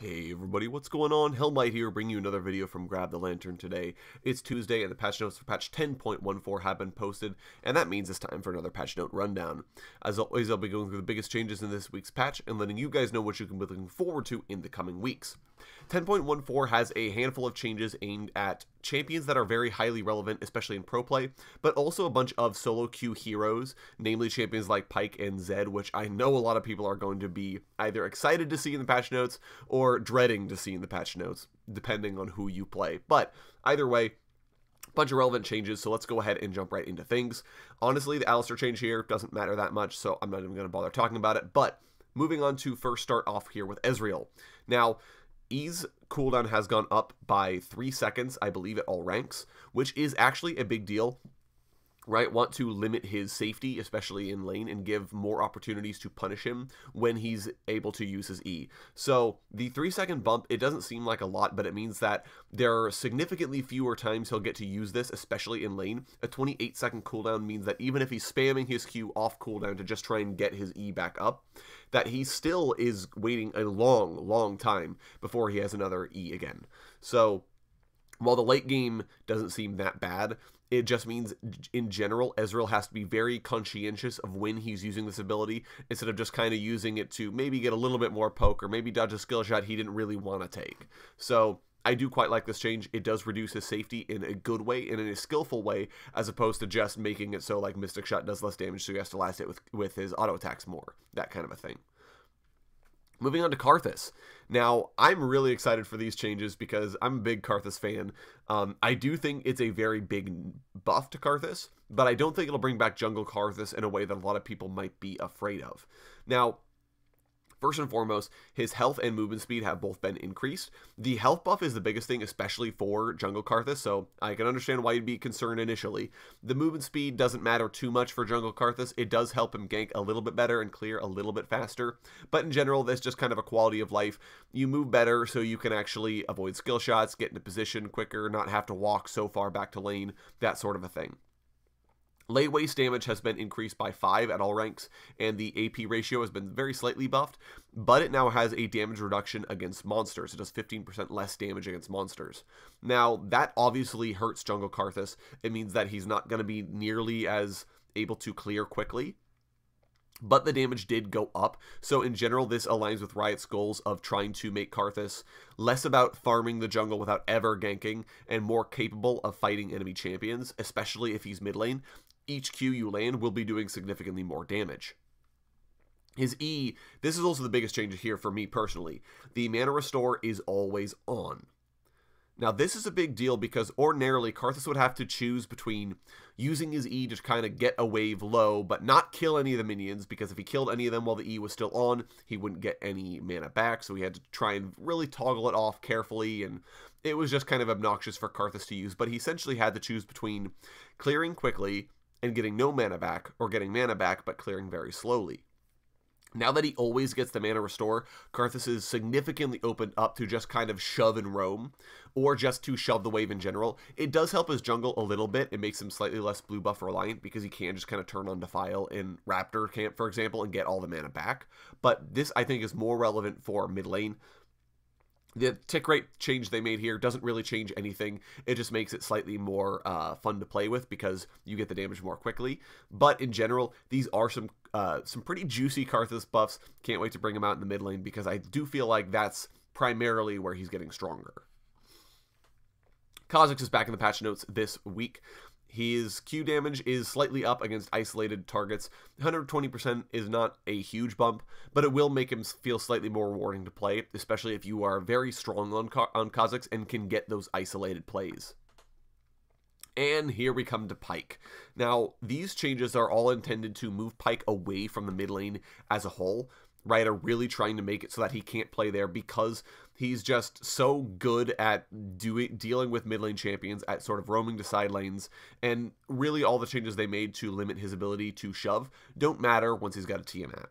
Hey everybody, what's going on? Hellmite here, bringing you another video from Grab the Lantern today. It's Tuesday and the patch notes for patch 10.14 have been posted, and that means it's time for another patch note rundown. As always, I'll be going through the biggest changes in this week's patch and letting you guys know what you can be looking forward to in the coming weeks. 10.14 has a handful of changes aimed at champions that are very highly relevant, especially in pro play, but also a bunch of solo queue heroes, namely champions like Pyke and Zed, which I know a lot of people are going to be either excited to see in the patch notes or dreading to see in the patch notes, depending on who you play. But either way, bunch of relevant changes, so let's go ahead and jump right into things. Honestly, the Alistar change here doesn't matter that much, so I'm not even going to bother talking about it, but moving on to first start off here with Ezreal. Now, E's cooldown has gone up by 3 seconds, I believe, at all ranks, which is actually a big deal. Right, want to limit his safety, especially in lane, and give more opportunities to punish him when he's able to use his E. So the 3-second bump, it doesn't seem like a lot, but it means that there are significantly fewer times he'll get to use this, especially in lane. A 28-second cooldown means that even if he's spamming his Q off cooldown to just try and get his E back up, that he still is waiting a long time before he has another E again. So while the late game doesn't seem that bad, it just means, in general, Ezreal has to be very conscientious of when he's using this ability, instead of just kind of using it to maybe get a little bit more poke, or maybe dodge a skill shot he didn't really want to take. So I do quite like this change. It does reduce his safety in a good way, and in a skillful way, as opposed to just making it so like Mystic Shot does less damage, so he has to last it with his auto attacks more, that kind of a thing. Moving on to Karthus. Now, I'm really excited for these changes because I'm a big Karthus fan. I do think it's a very big buff to Karthus, but I don't think it'll bring back jungle Karthus in a way that a lot of people might be afraid of. Now, first and foremost, his health and movement speed have both been increased. The health buff is the biggest thing, especially for jungle Karthus, so I can understand why you'd be concerned initially. The movement speed doesn't matter too much for jungle Karthus. It does help him gank a little bit better and clear a little bit faster, but in general, that's just kind of a quality of life. You move better so you can actually avoid skill shots, get into position quicker, not have to walk so far back to lane, that sort of a thing. Late waste damage has been increased by 5 at all ranks, and the AP ratio has been very slightly buffed, but it now has a damage reduction against monsters. It does 15% less damage against monsters. Now, that obviously hurts jungle Karthus. It means that he's not going to be nearly as able to clear quickly, but the damage did go up, so in general this aligns with Riot's goals of trying to make Karthus less about farming the jungle without ever ganking, and more capable of fighting enemy champions, especially if he's mid lane. Each Q you land will be doing significantly more damage. His E, this is also the biggest change here for me personally. The mana restore is always on. Now this is a big deal because ordinarily Karthus would have to choose between using his E to kind of get a wave low but not kill any of the minions, because if he killed any of them while the E was still on, he wouldn't get any mana back, so he had to try and really toggle it off carefully, and it was just kind of obnoxious for Karthus to use. But he essentially had to choose between clearing quickly and getting no mana back, or getting mana back but clearing very slowly. Now that he always gets the mana restore, Karthus is significantly opened up to just kind of shove and roam, or just to shove the wave in general. It does help his jungle a little bit. It makes him slightly less blue buff reliant, because he can just kind of turn on Defile in Raptor camp, for example, and get all the mana back. But this, I think, is more relevant for mid lane. The tick rate change they made here doesn't really change anything. It just makes it slightly more fun to play with, because you get the damage more quickly. But in general, these are some pretty juicy Karthus buffs. Can't wait to bring him out in the mid lane, because I do feel like that's primarily where he's getting stronger. Kha'Zix is back in the patch notes this week. His Q damage is slightly up against isolated targets. 120% is not a huge bump, but it will make him feel slightly more rewarding to play, especially if you are very strong on Kha'Zix and can get those isolated plays. And here we come to Pyke. Now, these changes are all intended to move Pyke away from the mid lane as a whole. Right, are really trying to make it so that he can't play there, because he's just so good at dealing with mid lane champions, at sort of roaming to side lanes, and really all the changes they made to limit his ability to shove don't matter once he's got a Tiamat.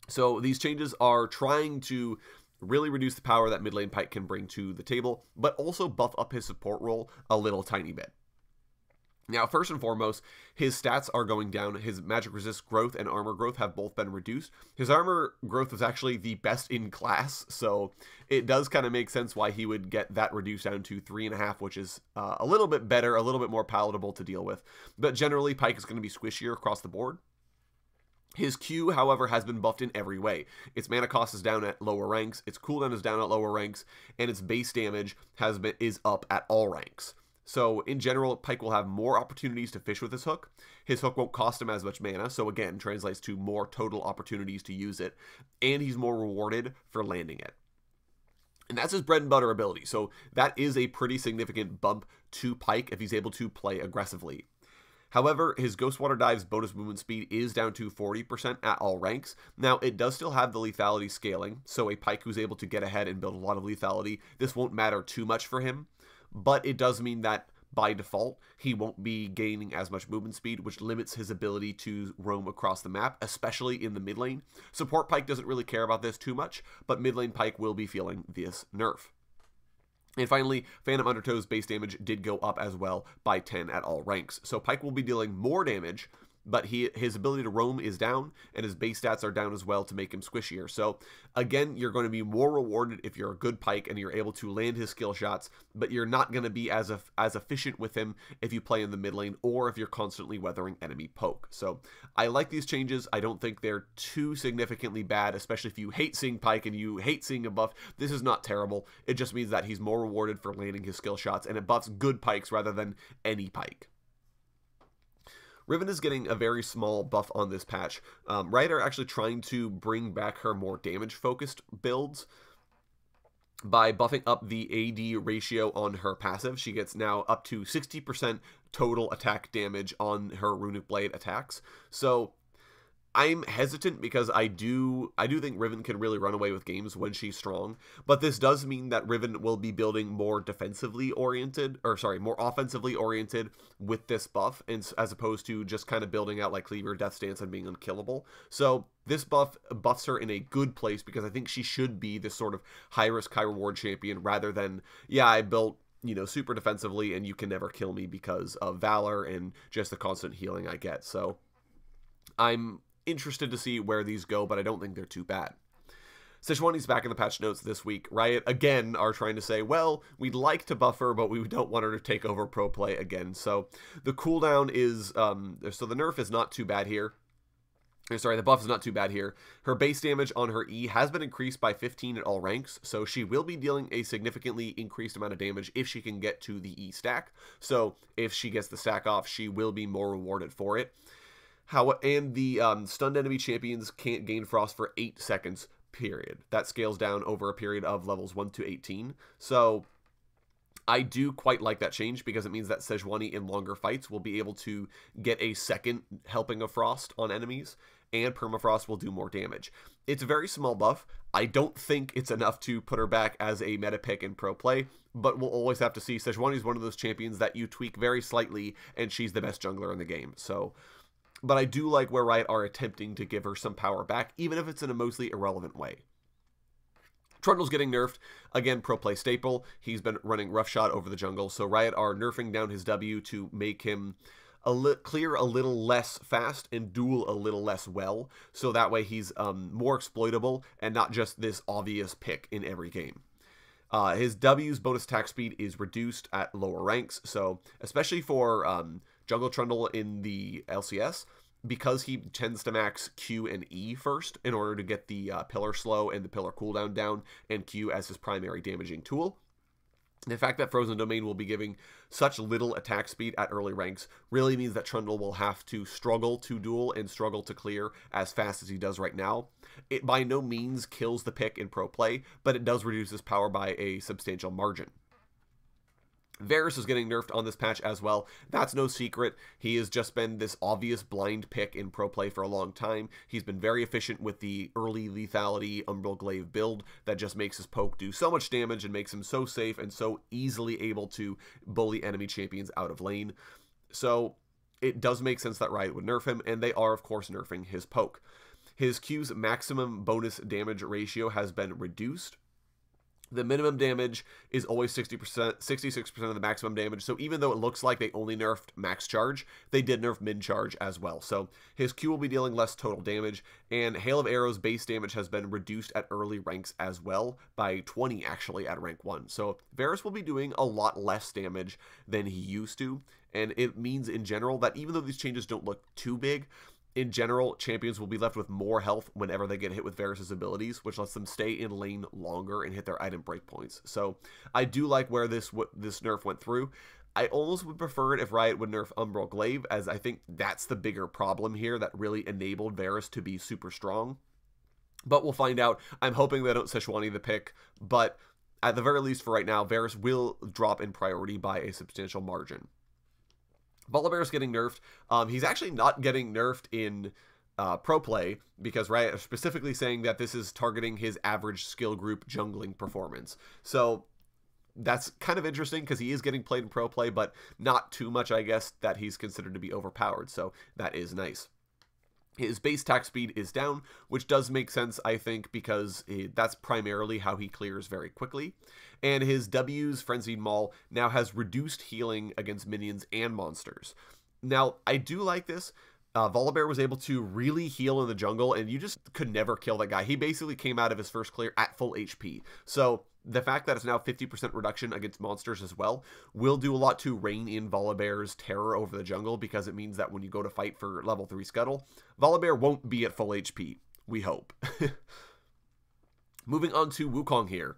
So these changes are trying to really reduce the power that mid lane Pyke can bring to the table, but also buff up his support role a little tiny bit. Now, first and foremost, his stats are going down. His magic resist growth and armor growth have both been reduced. His armor growth is actually the best in class, so it does kind of make sense why he would get that reduced down to 3.5, which is a little bit better, a little bit more palatable to deal with. But generally, Pyke is going to be squishier across the board. His Q, however, has been buffed in every way. Its mana cost is down at lower ranks, its cooldown is down at lower ranks, and its base damage is up at all ranks. So, in general, Pyke will have more opportunities to fish with his hook. His hook won't cost him as much mana, so again, translates to more total opportunities to use it. And he's more rewarded for landing it. And that's his bread and butter ability, so that is a pretty significant bump to Pyke if he's able to play aggressively. However, his Ghostwater Dive's bonus movement speed is down to 40% at all ranks. Now, it does still have the lethality scaling, so a Pyke who's able to get ahead and build a lot of lethality, this won't matter too much for him. But it does mean that, by default, he won't be gaining as much movement speed, which limits his ability to roam across the map, especially in the mid lane. Support Pyke doesn't really care about this too much, but mid lane Pyke will be feeling this nerf. And finally, Phantom Undertow's base damage did go up as well by 10 at all ranks. So Pyke will be dealing more damage, but his ability to roam is down, and his base stats are down as well to make him squishier. So, again, you're going to be more rewarded if you're a good Pyke and you're able to land his skill shots, but you're not going to be as efficient with him if you play in the mid lane or if you're constantly weathering enemy poke. So, I like these changes. I don't think they're too significantly bad, especially if you hate seeing Pyke and you hate seeing a buff. This is not terrible. It just means that he's more rewarded for landing his skill shots, and it buffs good Pykes rather than any Pyke. Riven is getting a very small buff on this patch. Riot are actually trying to bring back her more damage-focused builds by buffing up the AD ratio on her passive. She gets now up to 60% total attack damage on her Runic Blade attacks. So I'm hesitant because I do think Riven can really run away with games when she's strong, but this does mean that Riven will be building more offensively oriented with this buff, and as opposed to just kind of building out like Cleaver, Death Stance, and being unkillable. So this buffs her in a good place because I think she should be this sort of high risk, high reward champion rather than, yeah, I built, you know, super defensively and you can never kill me because of Valor and just the constant healing I get. So I'm interested to see where these go, but I don't think they're too bad. Sejuani's back in the patch notes this week. Riot, again, are trying to say, well, we'd like to buff her, but we don't want her to take over pro play again. So the cooldown is, so the nerf is not too bad here. Sorry, the buff is not too bad here. Her base damage on her E has been increased by 15 at all ranks, so she will be dealing a significantly increased amount of damage if she can get to the E stack. So if she gets the stack off, she will be more rewarded for it. And the stunned enemy champions can't gain frost for 8 seconds, period. That scales down over a period of levels 1 to 18. So I do quite like that change because it means that Sejuani in longer fights will be able to get a second helping of frost on enemies, and permafrost will do more damage. It's a very small buff. I don't think it's enough to put her back as a meta pick in pro play, but we'll always have to see. Sejuani is one of those champions that you tweak very slightly, and she's the best jungler in the game. So, but I do like where Riot are attempting to give her some power back, even if it's in a mostly irrelevant way. Trundle's getting nerfed. Again, pro play staple. He's been running roughshod over the jungle, so Riot are nerfing down his W to make him clear a little less fast and duel a little less well, so that way he's more exploitable and not just this obvious pick in every game. His W's bonus attack speed is reduced at lower ranks, so especially for Jungle Trundle in the LCS, because he tends to max Q and E first in order to get the pillar slow and the pillar cooldown down, and Q as his primary damaging tool. The fact that Frozen Domain will be giving such little attack speed at early ranks really means that Trundle will have to struggle to duel and struggle to clear as fast as he does right now. It by no means kills the pick in pro play, but it does reduce his power by a substantial margin. Varus is getting nerfed on this patch as well. That's no secret. He has just been this obvious blind pick in pro play for a long time. He's been very efficient with the early lethality Umbral Glaive build that just makes his poke do so much damage and makes him so safe and so easily able to bully enemy champions out of lane. So it does make sense that Riot would nerf him, and they are, of course, nerfing his poke. His Q's maximum bonus damage ratio has been reduced. The minimum damage is always 60%, 66% of the maximum damage. So even though it looks like they only nerfed max charge, they did nerf min charge as well. So his Q will be dealing less total damage, and Hail of Arrows base damage has been reduced at early ranks as well by 20 actually at rank 1. So Varus will be doing a lot less damage than he used to, and it means in general that even though these changes don't look too big, in general, champions will be left with more health whenever they get hit with Varus' abilities, which lets them stay in lane longer and hit their item breakpoints. So I do like where this nerf went through. I almost would prefer it if Riot would nerf Umbral Glaive, as I think that's the bigger problem here that really enabled Varus to be super strong. But we'll find out. I'm hoping they don't Sejuani the pick, but at the very least for right now, Varus will drop in priority by a substantial margin. Volibear's getting nerfed. He's actually not getting nerfed in pro play because Riot are specifically saying that this is targeting his average skill group jungling performance. So that's kind of interesting because he is getting played in pro play, but not too much, I guess, that he's considered to be overpowered. So that is nice. His base attack speed is down, which does make sense, I think, because that's primarily how he clears very quickly. And his W's Frenzied Maul now has reduced healing against minions and monsters. Now, I do like this. Volibear was able to really heal in the jungle, and you just could never kill that guy. He basically came out of his first clear at full HP. So the fact that it's now 50% reduction against monsters as well will do a lot to rein in Volibear's terror over the jungle, because it means that when you go to fight for level 3 Scuttle, Volibear won't be at full HP. We hope. Moving on to Wukong here.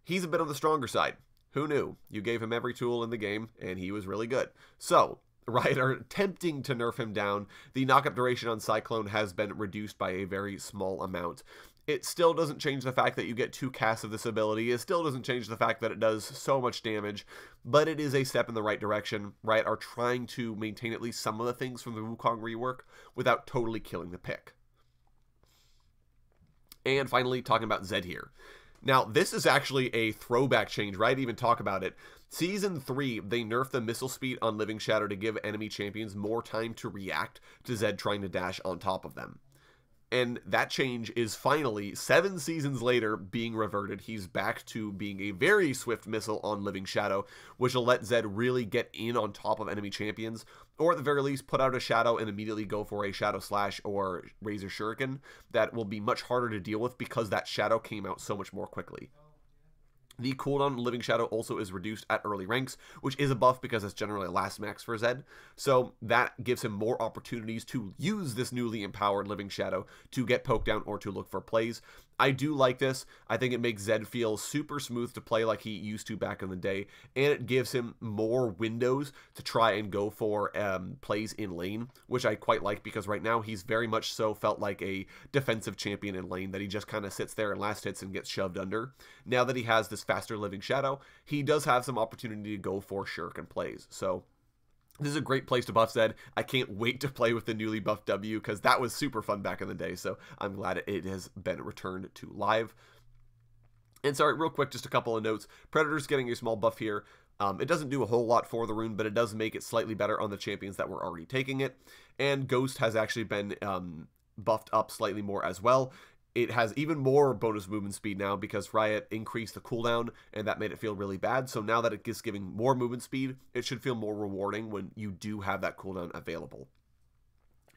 He's a bit on the stronger side. Who knew? You gave him every tool in the game, and he was really good. So Riot are attempting to nerf him down. The knockup duration on Cyclone has been reduced by a very small amount. It still doesn't change the fact that you get 2 casts of this ability. It still doesn't change the fact that it does so much damage, but it is a step in the right direction. Riot are trying to maintain at least some of the things from the Wukong rework without totally killing the pick. And finally, talking about Zed here. Now, this is actually a throwback change. Riot even talk about it. Season 3, they nerfed the missile speed on Living Shadow to give enemy champions more time to react to Zed trying to dash on top of them. And that change is finally, 7 seasons later, being reverted. He's back to being a very swift missile on Living Shadow, which will let Zed really get in on top of enemy champions, or at the very least, put out a Shadow and immediately go for a Shadow Slash or Razor Shuriken that will be much harder to deal with because that Shadow came out so much more quickly. The cooldown on Living Shadow also is reduced at early ranks, which is a buff because it's generally a last max for Zed. So that gives him more opportunities to use this newly empowered Living Shadow to get poked down or to look for plays. I do like this. I think it makes Zed feel super smooth to play like he used to back in the day, and it gives him more windows to try and go for plays in lane, which I quite like because right now he's very much so felt like a defensive champion in lane, that he just kind of sits there and last hits and gets shoved under. Now that he has this faster Living Shadow, he does have some opportunity to go for shuriken plays. So this is a great place to buff Zed. I can't wait to play with the newly buffed W because that was super fun back in the day. So I'm glad it has been returned to live. And sorry, real quick, just a couple of notes. Predator's getting a small buff here. It doesn't do a whole lot for the rune, but it does make it slightly better on the champions that were already taking it. And Ghost has actually been buffed up slightly more as well. It has even more bonus movement speed now because Riot increased the cooldown, and that made it feel really bad. So now that it is giving more movement speed, it should feel more rewarding when you do have that cooldown available.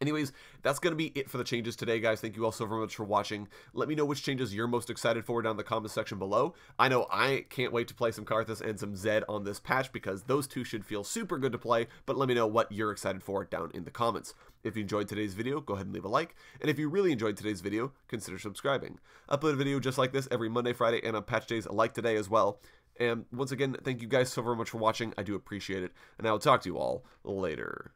Anyways, that's going to be it for the changes today, guys. Thank you all so very much for watching. Let me know which changes you're most excited for down in the comments section below. I know I can't wait to play some Karthus and some Zed on this patch because those two should feel super good to play, but let me know what you're excited for down in the comments. If you enjoyed today's video, go ahead and leave a like, and if you really enjoyed today's video, consider subscribing. I upload a video just like this every Monday, Friday, and on patch days like today as well. And once again, thank you guys so very much for watching. I do appreciate it, and I will talk to you all later.